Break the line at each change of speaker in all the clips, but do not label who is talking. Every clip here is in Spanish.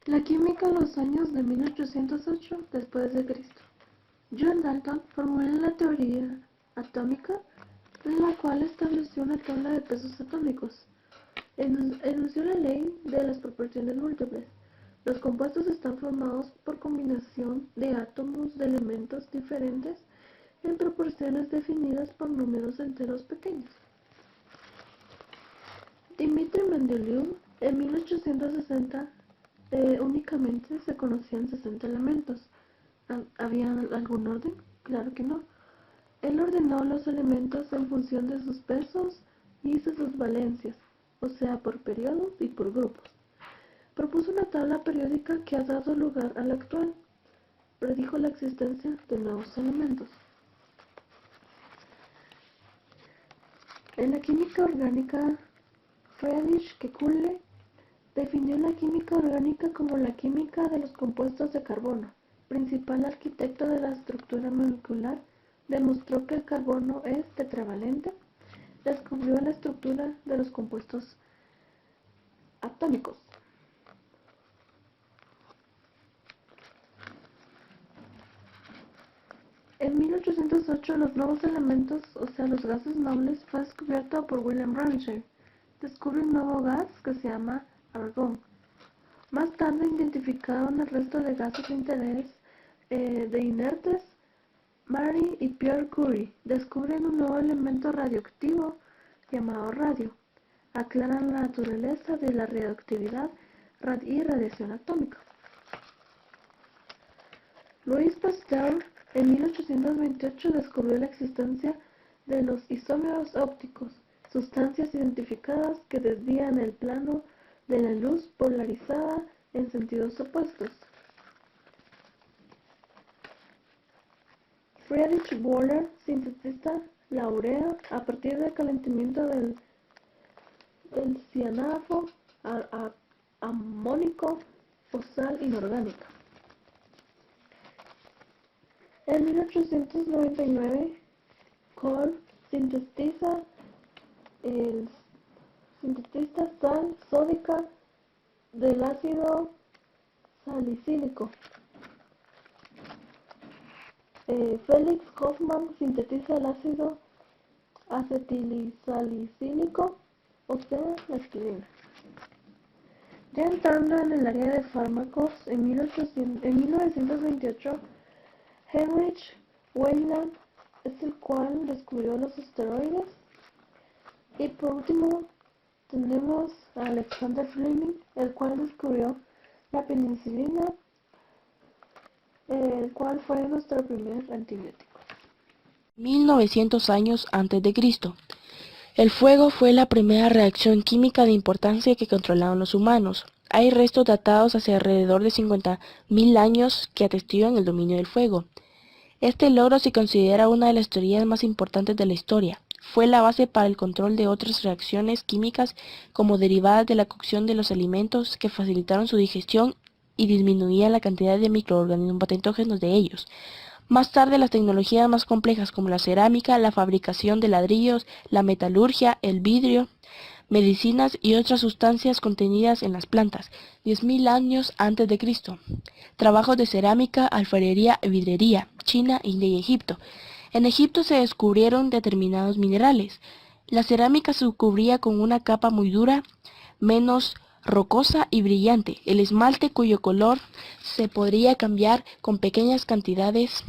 La química en los años de 1808 después de Cristo. John Dalton formuló la teoría atómica, en la cual estableció una tabla de pesos atómicos. Enunció la ley de las proporciones múltiples. Los compuestos están formados por combinación de átomos de elementos diferentes en proporciones definidas por números enteros pequeños. Dmitri Mendeleev, en 1860, únicamente se conocían 60 elementos. ¿Había algún orden? Claro que no. Él ordenó los elementos en función de sus pesos y de sus valencias, o sea, por periodos y por grupos. Propuso una tabla periódica que ha dado lugar a la actual. Predijo la existencia de nuevos elementos. En la química orgánica, Friedrich Kekulé definió la química orgánica como la química de los compuestos de carbono. Principal arquitecto de la estructura molecular, demostró que el carbono es tetravalente. Descubrió la estructura de los compuestos atómicos. En 1808, los nuevos elementos, o sea, los gases nobles, fue descubierto por William Ramsay. Descubre un nuevo gas que se llama argón. Más tarde identificaron el resto de gases de interés de inertes. Marie y Pierre Curie descubren un nuevo elemento radioactivo llamado radio. Aclaran la naturaleza de la radioactividad y radiación atómica. Louis Pasteur en 1828 descubrió la existencia de los isómeros ópticos, sustancias identificadas que desvían el plano de la luz polarizada en sentidos opuestos. Friedrich Wöhler sintetiza la urea a partir del calentamiento del cianato amónico o sal inorgánica. En 1899, Kohl sintetiza sal sódica del ácido salicílico. Felix Hoffmann sintetiza el ácido acetilsalicílico, o sea, la aspirina. Ya entrando en el área de fármacos, en 1928, Heinrich Weyland es el cual descubrió los esteroides. Y por último, tenemos a Alexander Fleming, el cual descubrió la penicilina, el cual fue nuestro primer antibiótico.
1900 años antes de Cristo. El fuego fue la primera reacción química de importancia que controlaron los humanos. Hay restos datados hacia alrededor de 50.000 años que atestiguan el dominio del fuego. Este logro se considera una de las teorías más importantes de la historia. Fue la base para el control de otras reacciones químicas como derivadas de la cocción de los alimentos que facilitaron su digestión y disminuían la cantidad de microorganismos patógenos de ellos. Más tarde, las tecnologías más complejas como la cerámica, la fabricación de ladrillos, la metalurgia, el vidrio, medicinas y otras sustancias contenidas en las plantas, 10.000 años antes de Cristo. Trabajos de cerámica, alfarería y vidrería, China, India y Egipto. En Egipto se descubrieron determinados minerales. La cerámica se cubría con una capa muy dura, menos rocosa y brillante. El esmalte, cuyo color se podría cambiar con pequeñas cantidades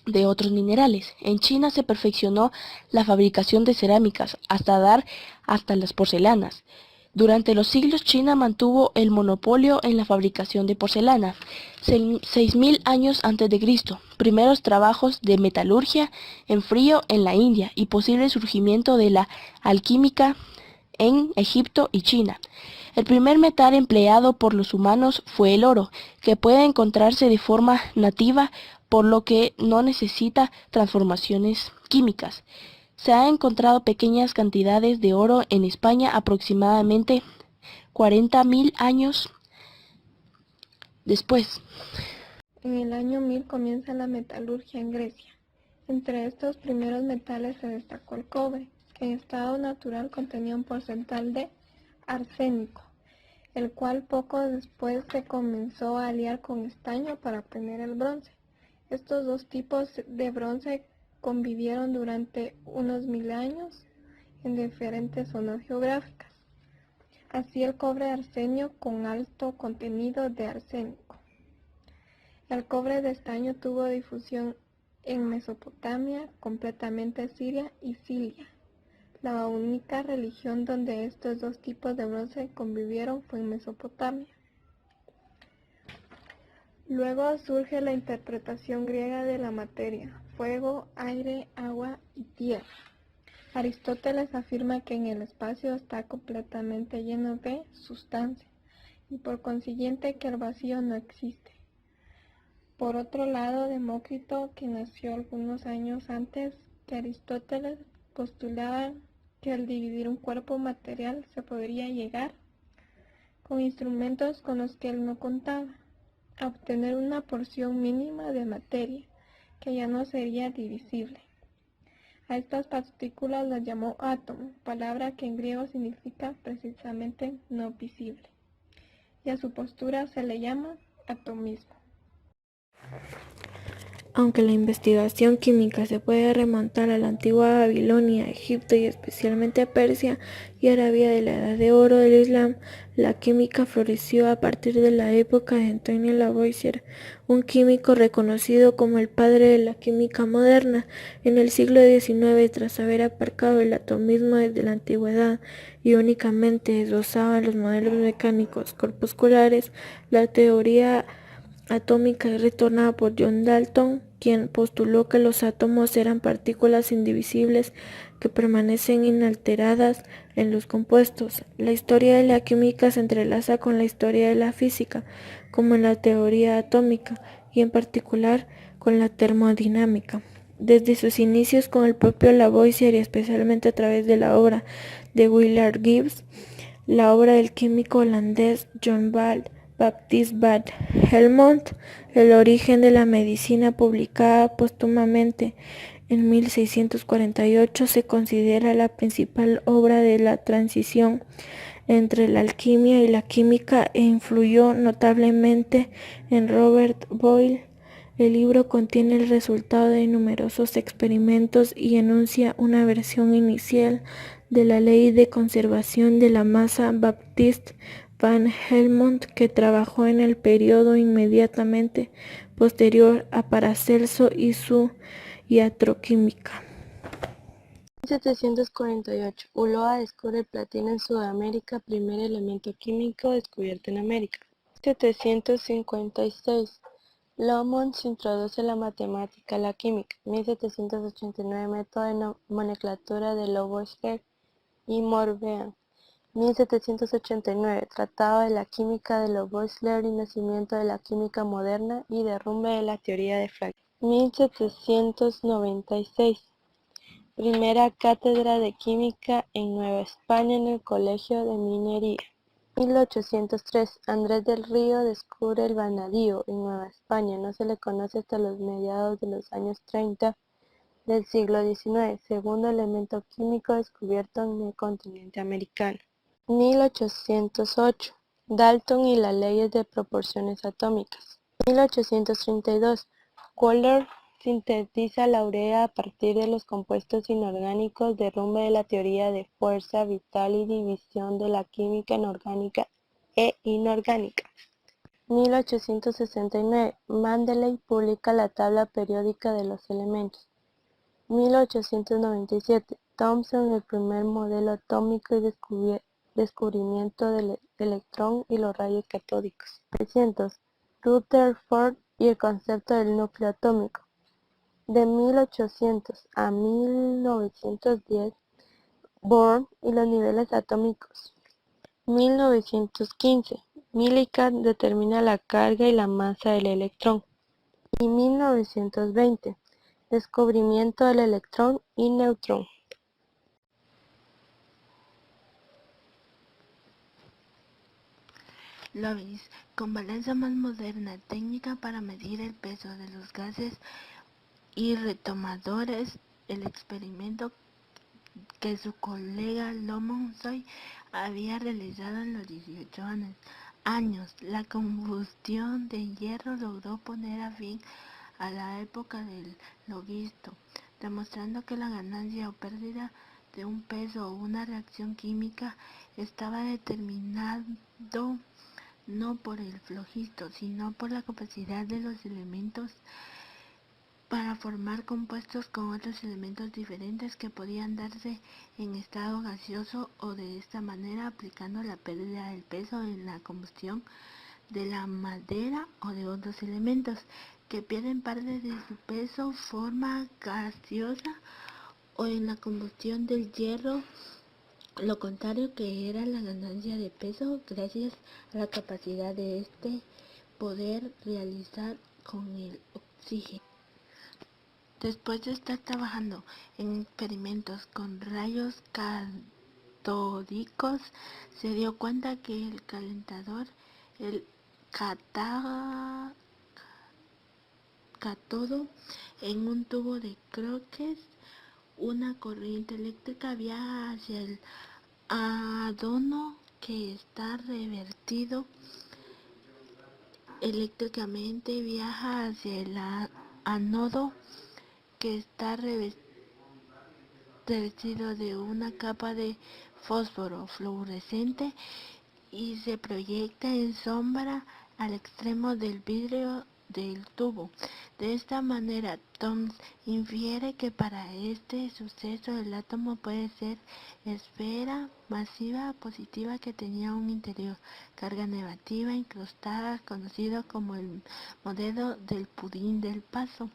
de otros minerales. En China se perfeccionó la fabricación de cerámicas hasta dar hasta las porcelanas. Durante los siglos China mantuvo el monopolio en la fabricación de porcelana. 6.000 años antes de Cristo, primeros trabajos de metalurgia en frío en la India y posible surgimiento de la alquímica en Egipto y China. El primer metal empleado por los humanos fue el oro, que puede encontrarse de forma nativa, por lo que no necesita transformaciones químicas. Se han encontrado pequeñas cantidades de oro en España aproximadamente 40.000 años después.
En el año 1000 comienza la metalurgia en Grecia. Entre estos primeros metales se destacó el cobre, que en estado natural contenía un porcentaje de arsénico. el cual poco después se comenzó a aliar con estaño para obtener el bronce. Estos dos tipos de bronce convivieron durante unos 1000 años en diferentes zonas geográficas. Así el cobre de arsenio con alto contenido de arsénico. El cobre de estaño tuvo difusión en Mesopotamia, completamente Siria y Cilicia. La única religión donde estos dos tipos de bronce convivieron fue en Mesopotamia. Luego surge la interpretación griega de la materia: fuego, aire, agua y tierra. Aristóteles afirma que en el espacio está completamente lleno de sustancia y por consiguiente que el vacío no existe. Por otro lado, Demócrito, que nació algunos años antes que Aristóteles, postulaba que al dividir un cuerpo material se podría llegar, con instrumentos con los que él no contaba, a obtener una porción mínima de materia, que ya no sería divisible. A estas partículas las llamó átomo, palabra que en griego significa precisamente no visible, y a su postura se le llama atomismo.
Aunque la investigación química se puede remontar a la antigua Babilonia, Egipto y especialmente a Persia y Arabia de la Edad de Oro del Islam, la química floreció a partir de la época de Antoine Lavoisier, un químico reconocido como el padre de la química moderna. En el siglo XIX, tras haber aparcado el atomismo desde la antigüedad y únicamente esbozaba los modelos mecánicos corpusculares, la teoría atómica es retornada por John Dalton, quien postuló que los átomos eran partículas indivisibles que permanecen inalteradas en los compuestos. La historia de la química se entrelaza con la historia de la física, como en la teoría atómica, y en particular con la termodinámica. Desde sus inicios con el propio Lavoisier y especialmente a través de la obra de Willard Gibbs, la obra del químico holandés John Baptist van Helmont, El origen de la medicina, publicada póstumamente en 1648, se considera la principal obra de la transición entre la alquimia y la química e influyó notablemente en Robert Boyle. El libro contiene el resultado de numerosos experimentos y enuncia una versión inicial de la ley de conservación de la masa Baptist van Helmont, que trabajó en el periodo inmediatamente posterior a Paracelso y su iatroquímica.
1748. Ulloa descubre el platino en Sudamérica, primer elemento químico descubierto en América. 1756. Lomond introduce la matemática a la química. 1789. Método de nomenclatura de Lavoisier y Morvean. 1789. Tratado de la química de Lavoisier y nacimiento de la química moderna y derrumbe de la teoría de fracciones. 1796. Primera cátedra de química en Nueva España en el Colegio de Minería. 1803. Andrés del Río descubre el vanadío en Nueva España. No se le conoce hasta los mediados de los años 30 del siglo XIX, segundo elemento químico descubierto en el continente americano. 1808. Dalton y las leyes de proporciones atómicas. 1832. Wöhler sintetiza la urea a partir de los compuestos inorgánicos, derrumbe de la teoría de fuerza vital y división de la química en orgánica e inorgánica. 1869. Mendeley publica la tabla periódica de los elementos. 1897. Thomson, el primer modelo atómico y descubrimiento del electrón y los rayos catódicos. 300. Rutherford y el concepto del núcleo atómico. De 1800 a 1910, Bohr y los niveles atómicos. 1915, Millikan determina la carga y la masa del electrón. Y 1920, descubrimiento del electrón y neutrón.
Lewis, con balanza más moderna, técnica para medir el peso de los gases y retomadores, el experimento que su colega Lomonsoy había realizado en los 18 años. La combustión de hierro logró poner a fin a la época del logisto, demostrando que la ganancia o pérdida de un peso o una reacción química estaba determinado no por el flogisto, sino por la capacidad de los elementos para formar compuestos con otros elementos diferentes que podían darse en estado gaseoso, o de esta manera aplicando la pérdida del peso en la combustión de la madera o de otros elementos que pierden parte de su peso forma gaseosa, o en la combustión del hierro lo contrario, que era la ganancia de peso gracias a la capacidad de este poder realizar con el oxígeno. Después de estar trabajando en experimentos con rayos catódicos, se dio cuenta que el calentador, el cátodo, en un tubo de Crookes, una corriente eléctrica viaja hacia el ánodo, que está revertido eléctricamente, viaja hacia el ánodo, que está revestido de una capa de fósforo fluorescente, y se proyecta en sombra al extremo del vidrio del tubo. De esta manera, Thomson infiere que para este suceso el átomo puede ser esfera masiva positiva que tenía un interior carga negativa incrustada, conocido como el modelo del pudín del paso.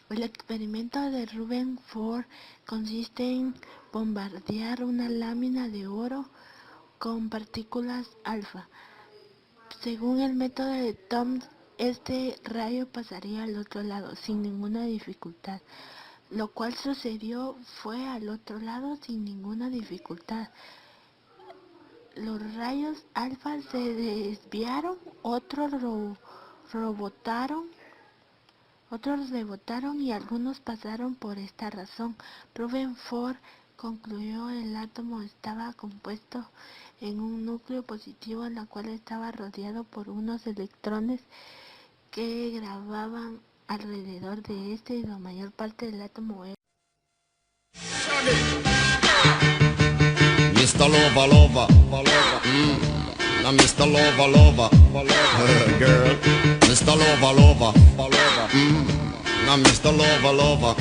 El experimento de Rutherford consiste en bombardear una lámina de oro con partículas alfa. Según el método de Thomson, este rayo pasaría al otro lado sin ninguna dificultad. Lo cual sucedió fue al otro lado sin ninguna dificultad. Los rayos alfa se desviaron, otros rebotaron y algunos pasaron. Por esta razón, Rutherford concluyó el átomo estaba compuesto en un núcleo positivo, en la cual estaba rodeado por unos electrones que gravitaban alrededor de este, y la mayor parte del átomo era
Mr. Lover, now Mr. Lover, girl, Mr. Lover, now Mr. Lover.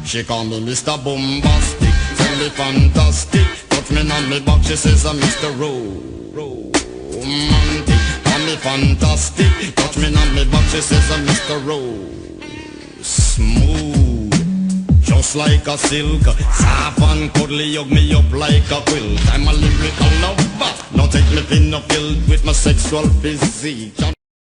She call me Mr. Bombastic, tell me fantastic. Touch me on me back, she says I'm Mr. Romantic. Call me fantastic, touch me on me back, she says I'm Mr. Smooth, just like a silk, soft and cuddly, hug me up like a quilt. I'm a lyrical lover, now take me pin up filled with my sexual physique.